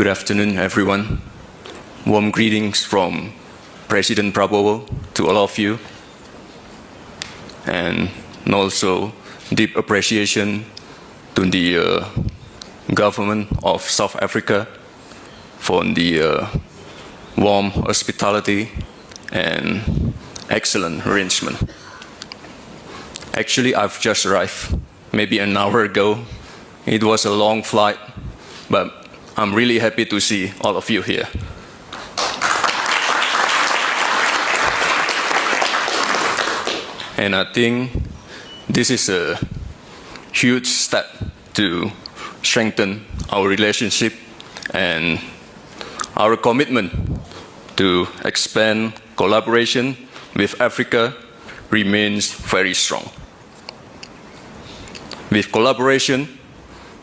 Good afternoon, everyone. Warm greetings from President Prabowo to all of you, and also deep appreciation to the government of South Africa for the warm hospitality and excellent arrangement. Actually, I've just arrived maybe an hour ago. It was a long flight, but I'm really happy to see all of you here. And I think this is a huge step to strengthen our relationship, and our commitment to expand collaboration with Africa remains very strong. With collaboration,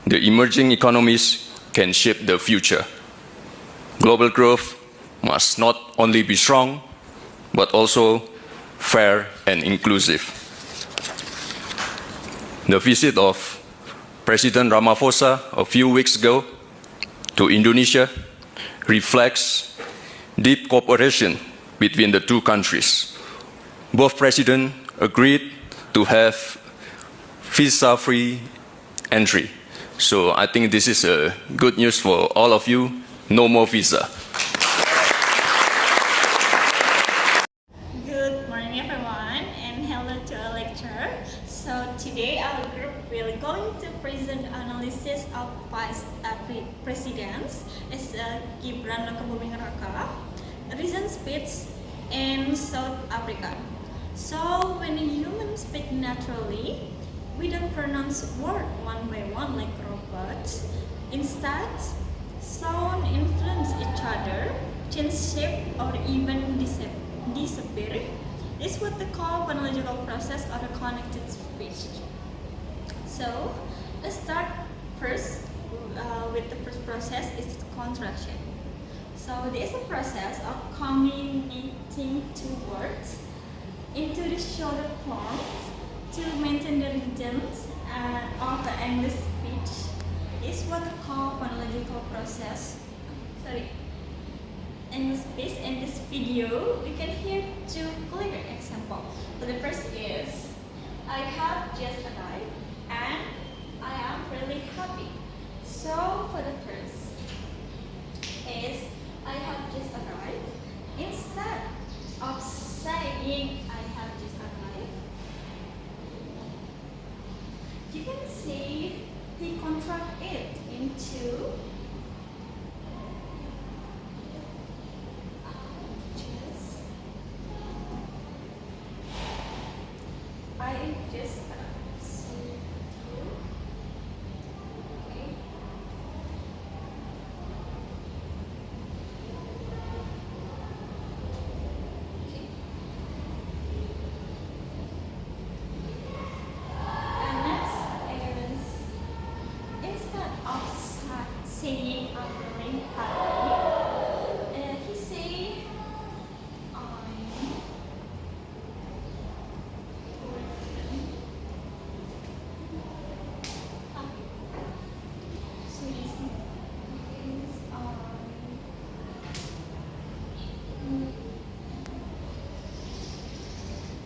the emerging economies can shape the future. Global growth must not only be strong, but also fair and inclusive. The visit of President Ramaposa a few weeks ago to Indonesia reflects deep cooperation between the two countries. Both presidents agreed to have visa-free entry. So I think this is good news for all of you. No more visa. Good morning, everyone, and hello to our lecturer. So today our group will going to present analysis of past presidents as Gibran Raka, recent speech in South Africa. So when a human speak naturally, we don't pronounce words one by one like robots. Instead, sound influence each other, change shape, or even disappear. This is what they call phonological process or the connected speech. So let's start first with the first process is contraction. So this is a process of communicating two words into the shorter form to maintain the rhythm of the English speech. Is what we call phonological process. English speech. In this video, we can hear two clear examples. So the first is, I have just arrived and I am really happy. So for the first is, I have just arrived. Instead of saying I have just arrived, you can see he contract it into I just see you. Okay. Saying I'm really happy, he say I'm happy. So this is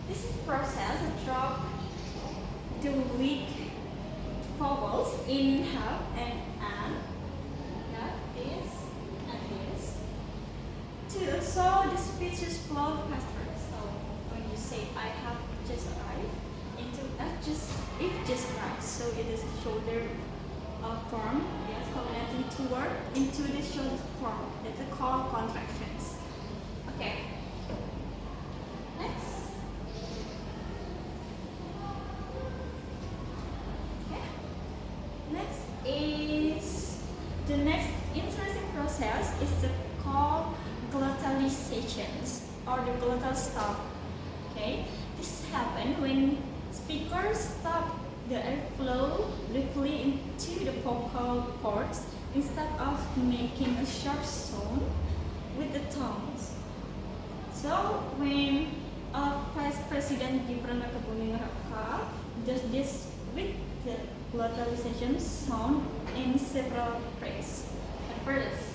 this is process to drop the weak vowels in have and so the speech is flow faster. So when you say I have just arrived into if just arrived, so it is shoulder form. Yes, connecting two words into the shoulder form. That's a called contractions. Okay. Next. Okay. Next is the next interesting process is the call glottalizations or the glottal stop. Okay, this happens when speakers stop the airflow briefly into the vocal cords instead of making a sharp sound with the tongues. So when Vice President Gibran Raka does this with the glottalization sound in several phrases. At first,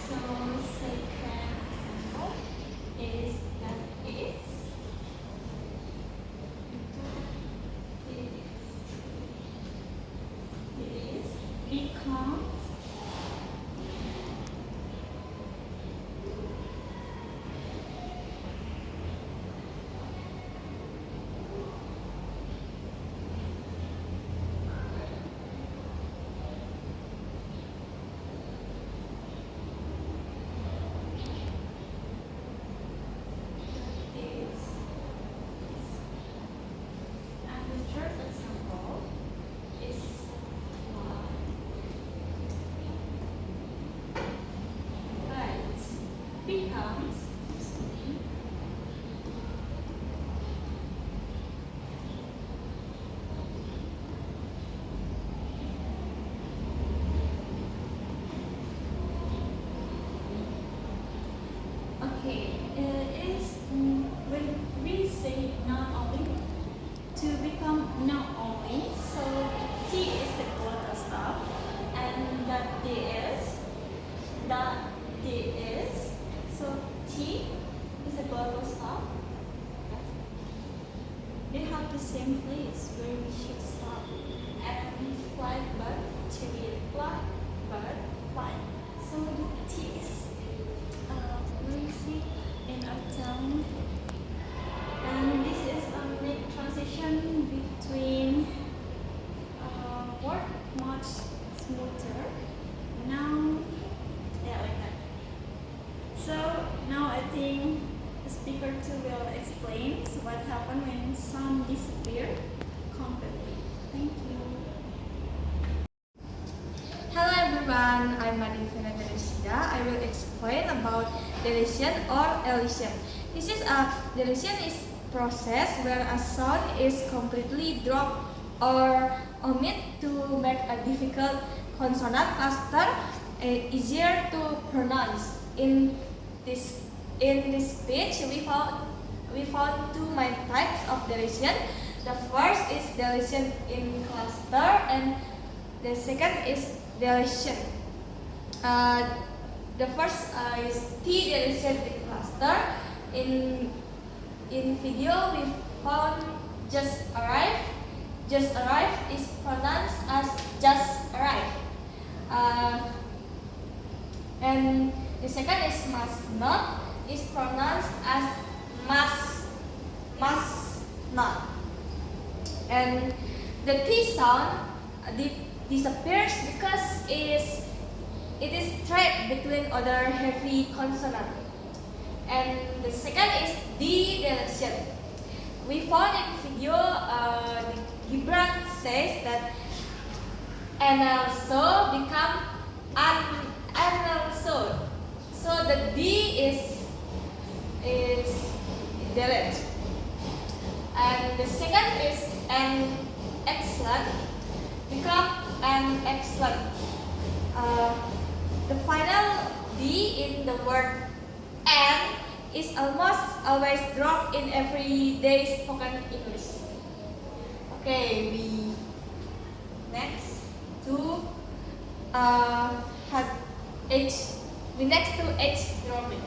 So second example is that it is becomes. And the third example is but becomes. Okay, when we say not only, to become not only, so T is the glottal stop, and that D is, so T is a glottal stop. They have the same place where we should stop, and flight bird to be fly bird flight. So the T is where is it in our tongue? And this is a mid transition between word much smoother. Now, yeah, like that. So now I think the speaker two will explain what happened when sound disappeared completely. Thank you. Hello everyone, I'm Madeviona. I will explain about delicia or elision. This is a delicia is process where a sound is completely dropped or omit to make a difficult consonant cluster easier to pronounce. In this speech, we found two main types of deletion. The first is deletion in cluster, and the second is deletion. The first is T deletion in cluster. In video, we found just arrive. Just arrive is pronounced as just arrive. And the second is must not is pronounced as must not. And the T sound disappears because it is trapped between other heavy consonant. And the second is D deletion. We found in video Gibran says that and also become and also. So the D is deleted. And the second is an excellent become an excellent. The final D in the word and is almost always dropped in everyday spoken English. Okay, we next to have H. We next to H dropping.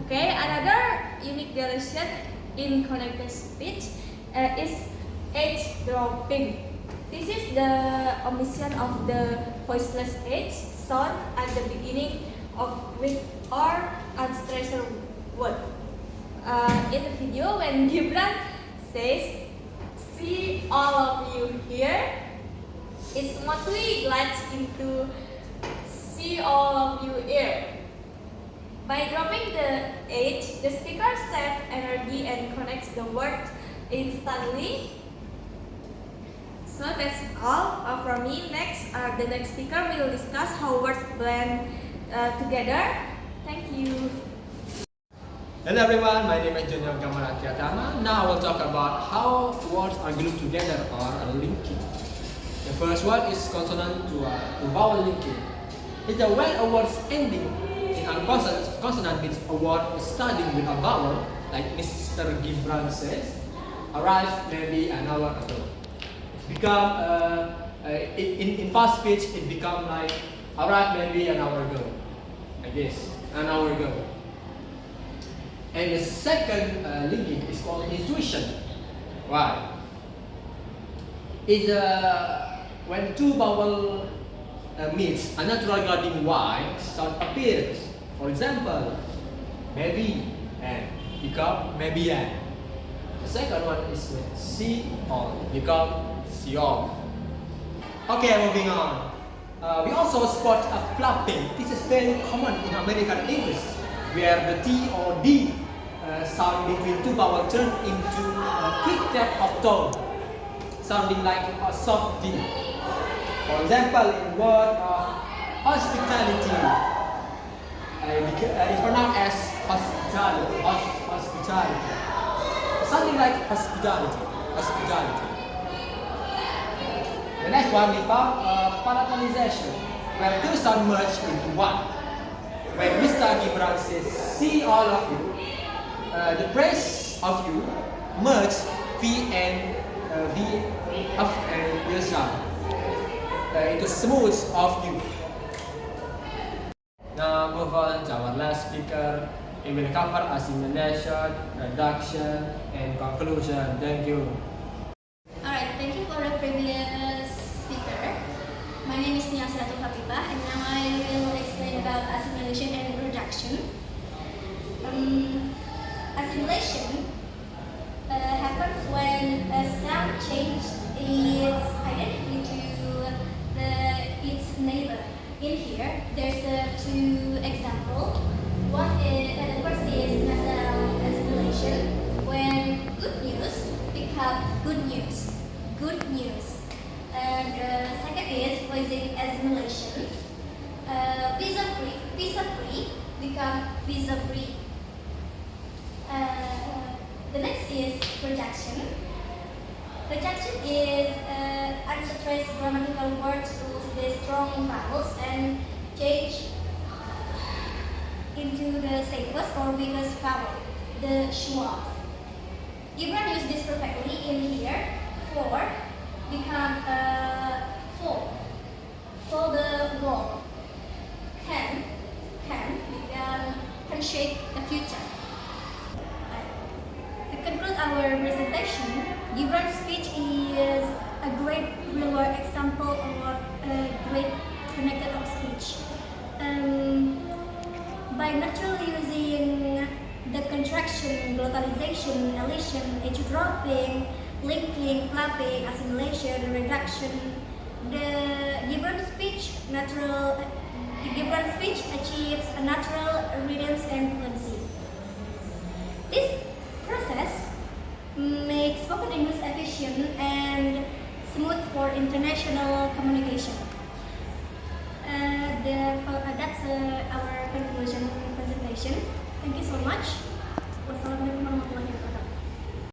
Okay, another unique deletion in connected speech is H dropping. This is the omission of the voiceless H sound at the beginning of with or unstressed word. In the video, when Gibran says, "See all of you here," it's mostly glided into "See all of you here." By dropping the H, the speaker saves energy and connects the word instantly. So that's all from me. Next, the next speaker will discuss how words blend together. Thank you. Hello everyone, my name is Junio gamara triatama. Now I will talk about how words are glued together or linking. The first one is consonant to vowel linking. It's when a word ending in a consonant means a word starting with a vowel, like Mr. Gibran says, arrived maybe an hour ago. become in fast speech it become like alright, maybe an hour ago, like this, an hour ago. And the second linking is called intuition. Why? It's when two vowel meets, a natural guarding Y sound appears. For example, maybe and become maybe and. The second one is with C on become C on. Okay, moving on. We also spot a flapping. This is very common in American English, where the T or D sound between two vowels turn into a quick tap of tongue, sounding like a soft D. For example, in word hospitality, it's pronounced as hospitality, hospitality, something like hospitality, hospitality. The next one we found palatalization, where two sounds merge into one. When Mr. Gibran says, "See all of you," the praise of you merge V and V of and will sound into smooth of you. Now move on to our last speaker. He will cover assimilation, reduction, and conclusion. Thank you. Alright, thank you for the previous speaker. My name is asriatul hofipah, and now I will explain about assimilation and reduction. Assimilation happens when a sound changes its identity to its neighbor. In here, there's two examples. The first is nasal assimilation, when good news becomes good news. Good news. And the second is phasing assimilation. Visa-free become visa-free. The next is projection. Projection is unstressed grammatical words lose their strong vowels and change into the safest or weakest vowel, the schwa. You can use this perfectly in here. For become for the wall. Can become can shape the future. To conclude our presentation, Gibran's speech is a great real-world example of a great connected of speech. By naturally using the contraction, glottalization, elision, edge dropping, linking, flapping, assimilation, reduction, the Gibran speech achieves a natural rhythm and fluency. This process makes spoken English efficient and smooth for international communication. That's our conclusion presentation. Thank you so much. Wassalamualaikum warahmatullahi wabarakatuh.